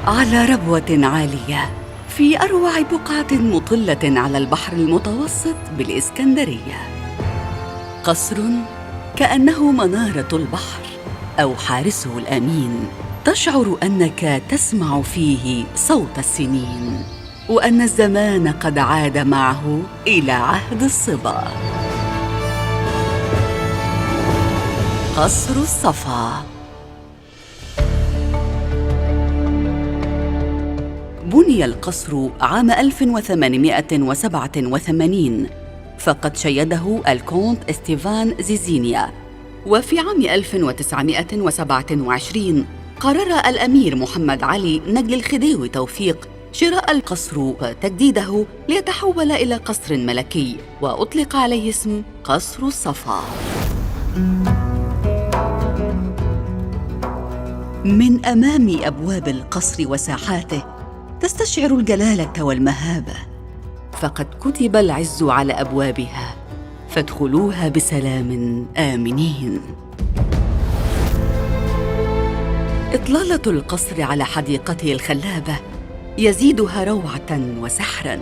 على ربوة عالية في أروع بقعة مطلة على البحر المتوسط بالإسكندرية، قصر كأنه منارة البحر أو حارسه الأمين. تشعر أنك تسمع فيه صوت السنين، وأن الزمان قد عاد معه إلى عهد الصبا. قصر الصفا. بني القصر عام 1887، فقد شيده الكونت إستيفان زيزينيا. وفي عام 1927 قرر الأمير محمد علي نجل الخديوي توفيق شراء القصر وتجديده ليتحول إلى قصر ملكي، وأطلق عليه اسم قصر الصفا. من أمام أبواب القصر وساحاته تستشعر الجلالة والمهابة، فقد كتب العز على أبوابها، فادخلوها بسلام آمنين. إطلالة القصر على حديقته الخلابة يزيدها روعة وسحراً.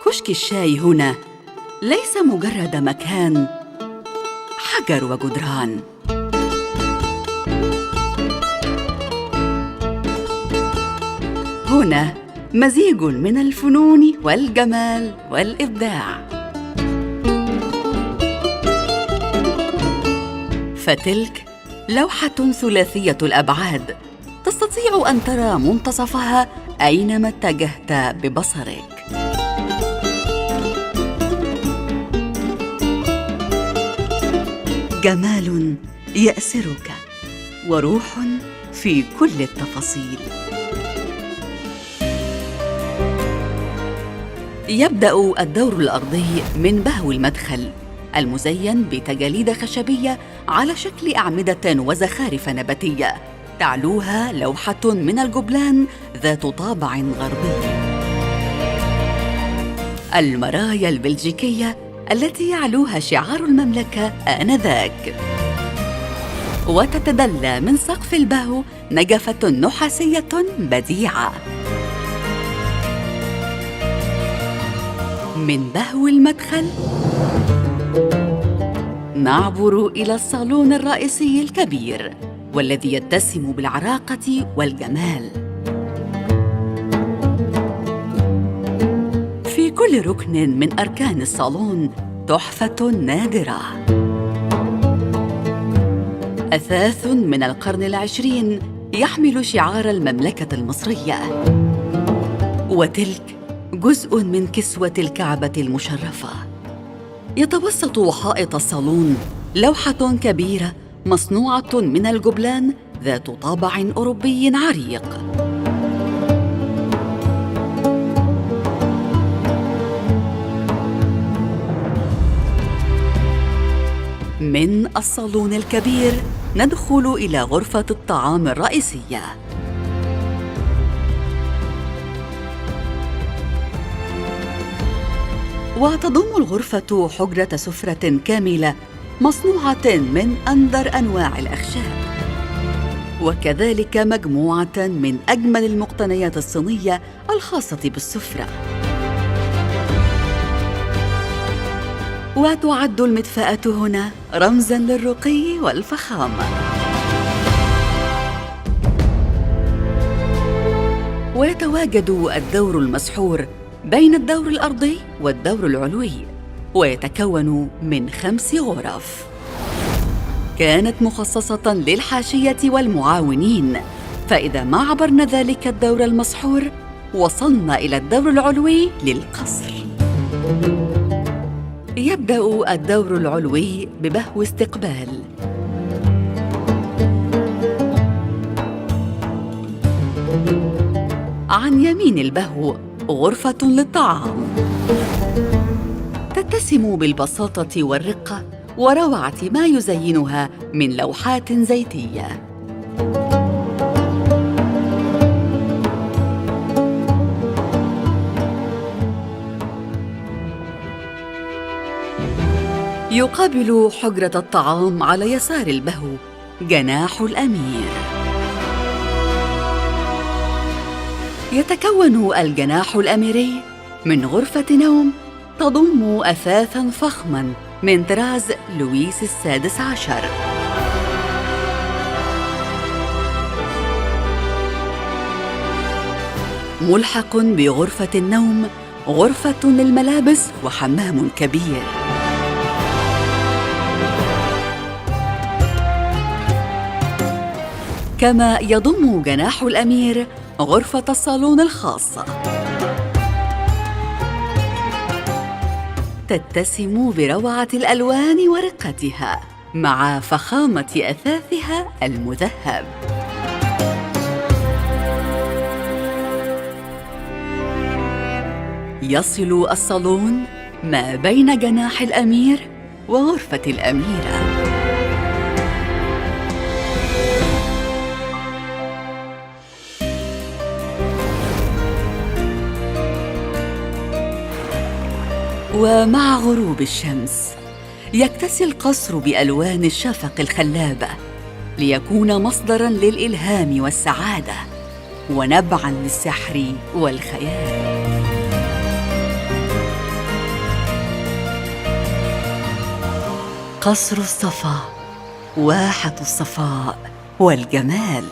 كشك الشاي هنا ليس مجرد مكان، حجر وجدران. هنا مزيج من الفنون والجمال والإبداع. فتلك لوحة ثلاثية الأبعاد، تستطيع أن ترى منتصفها أينما اتجهت ببصرك. جمال يأسرك، وروح في كل التفاصيل. يبدأ الدور الأرضي من بهو المدخل المزين بتجاليد خشبية على شكل أعمدة وزخارف نباتية، تعلوها لوحة من الجبلان ذات طابع غربي. المرايا البلجيكية التي يعلوها شعار المملكة آنذاك. وتتدلى من سقف البهو نجفة نحاسية بديعة. من بهو المدخل نعبر إلى الصالون الرئيسي الكبير، والذي يتسم بالعراقة والجمال. في كل ركن من أركان الصالون تحفة نادرة، أثاث من القرن العشرين يحمل شعار المملكة المصرية، وتلك جزء من كسوة الكعبة المشرفة. يتوسط حائط الصالون لوحة كبيرة مصنوعة من الجبلان ذات طابع أوروبي عريق. من الصالون الكبير ندخل إلى غرفة الطعام الرئيسية. وتضم الغرفة حجرة سفرة كاملة مصنوعة من أندر أنواع الأخشاب، وكذلك مجموعة من أجمل المقتنيات الصينية الخاصة بالسفرة. وتعد المدفأة هنا رمزاً للرقي والفخامة. ويتواجد الدور المسحور بين الدور الأرضي والدور العلوي، ويتكون من 5 غرف كانت مخصصة للحاشية والمعاونين. فإذا ما عبرنا ذلك الدور المسحور وصلنا إلى الدور العلوي للقصر. يبدأ الدور العلوي ببهو استقبال، عن يمين البهو غرفة للطعام تتسم بالبساطة والرقة وروعة ما يزينها من لوحات زيتية. يقابل حجرة الطعام على يسار البهو جناح الأمير. يتكون الجناح الأميري من غرفة نوم تضم أثاثاً فخماً من طراز لويس السادس عشر. ملحق بغرفة النوم غرفة للملابس وحمام كبير. كما يضم جناح الأمير غرفة الصالون الخاصة، تتسم بروعة الألوان ورقتها مع فخامة أثاثها المذهب. يصل الصالون ما بين جناح الأمير وغرفة الأميرة. ومع غروب الشمس يكتسي القصر بألوان الشفق الخلابة ليكون مصدراً للإلهام والسعادة ونبعاً للسحر والخيال. قصر الصفا، واحة الصفاء والجمال.